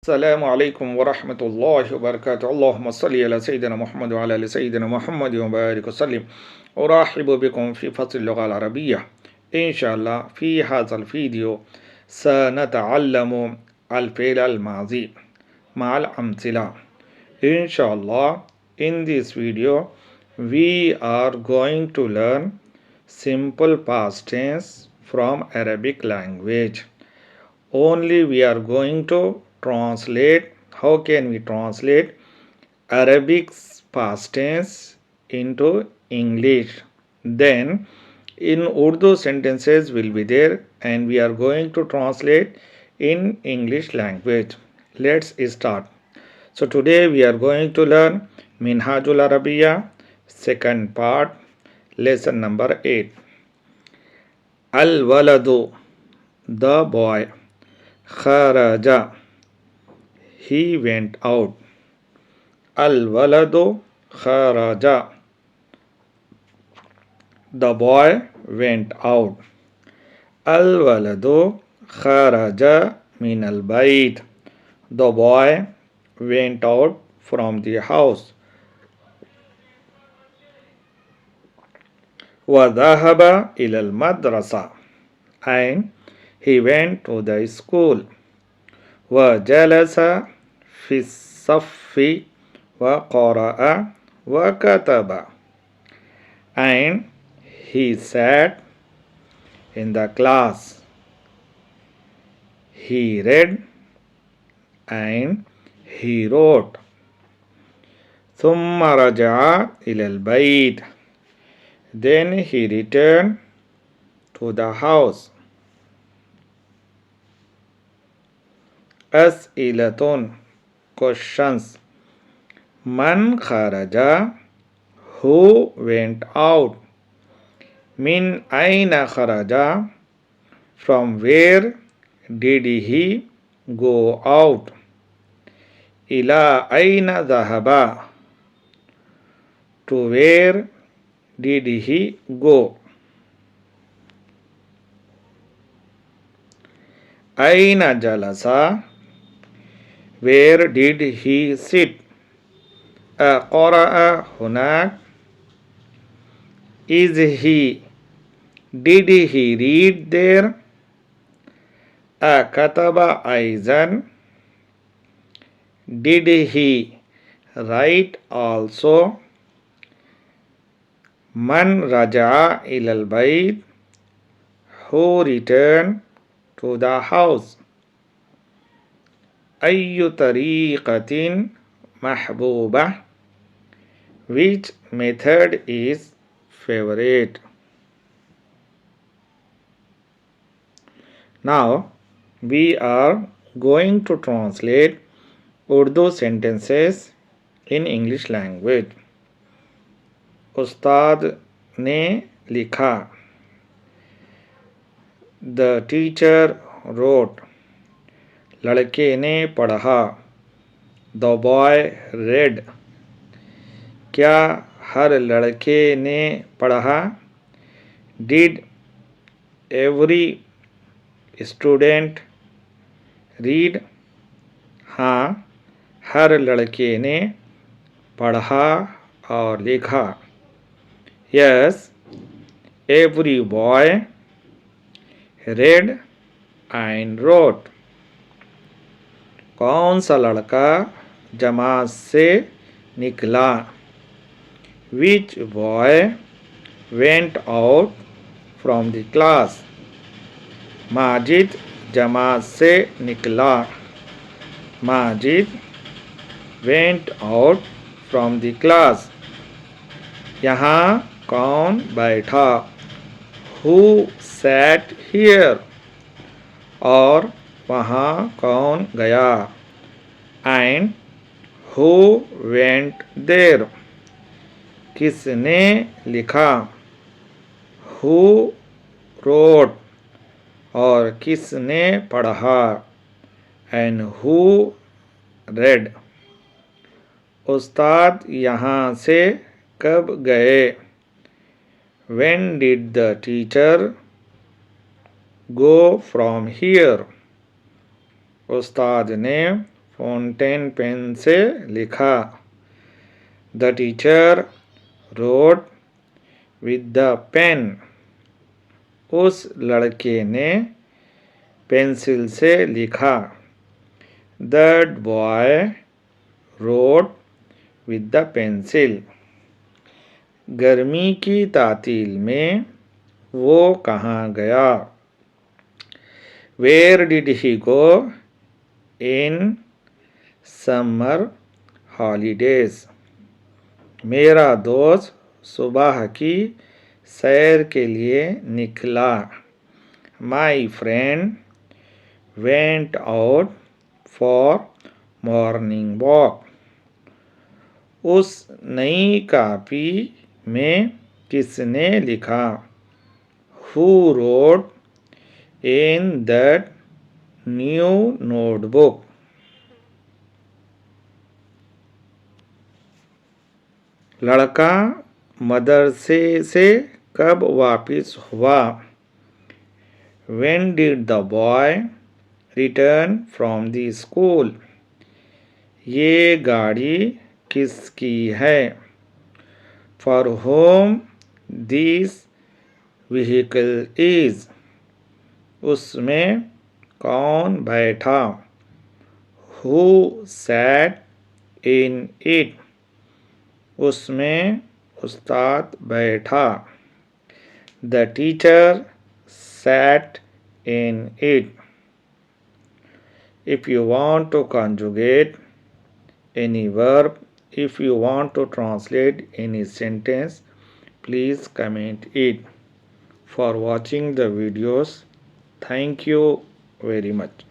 السلام عليكم ورحمة الله وبركاته. اللهم صل على سيدنا محمد وعلى آل سيدنا محمد وبارك وسلم. أرحب بكم في فصل اللغة العربية. إن شاء الله في هذا الفيديو سنتعلم الفعل الماضي مع الأمثلة. إن شاء الله in this video we are going to learn simple past tense from Arabic language. Only we are going to translate. How can we translate Arabic's past tense into English? Then in Urdu sentences will be there and we are going to translate in English language. Let's start. So today we are going to learn Minhajul Arabiya, second part, lesson number 8. Al-waladu, the boy. Kharaja, he went out. Al-waladu kharaja, the boy went out. Al-waladu kharaja min al-bayt, the boy went out from the house. وذهب إلى المدرسة, and he went to the school. وجلس في الصف وقرأ وكتب, and he sat in the class. He read and he wrote. ثم رجع إلى البيت, then he returned to the house. أسئلة, questions. من خرج, who went out. من أين خرج, from where did he go out. إلى أين ذهب, to where did he go. أين جلس, where did he sit. أقرأ هناك, is he, did he read there. أكتب أيضا, did he write also. من رجع إلى البيت, who returned to the house. أي طريقة محبوبة, which method is favorite. Now we are going to translate Urdu sentences in English language. उस्ताद ने लिखा, the teacher wrote. लड़के ने पढ़ा, the boy read. क्या हर लड़के ने पढ़ा. Did every student read. हाँ, हर लड़के ने पढ़ा और लिखा. Yes, every boy read and wrote. कौन सा लड़का जमात से निकला. Which boy went out from the class. Majid जमात से निकला. Majid went out from the class. यहाँ कौन बैठा. Who sat here. और वहाँ कौन गया. And who went there. किसने लिखा. Who wrote. और किसने पढ़ा. And who read. उस्ताद यहाँ से कब गए. When did the teacher go from here. उस्ताद ने फाउंटेन पेन से लिखा। The teacher wrote with the pen. उस लड़के ने पेंसिल से लिखा। That boy wrote with the pencil. गर्मी की तातील में वो कहाँ गया? Where did he go in summer holidays. मेरा दोस्त सुबह की सैर के लिए निकला। My friend went out for morning walk. उस नई कॉपी में किसने लिखा? Who wrote in that new notebook. लड़का मदरसे से कब वापस हुआ? When did the boy return from the school? ये गाड़ी किसकी है? For whom this vehicle is? उसमें कौन बैठा? Who sat in it? उसमें उस्ताद बैठा। The teacher sat in it. If you want to conjugate any verb, if you want to translate any sentence, please comment it. For watching the videos, thank you very much.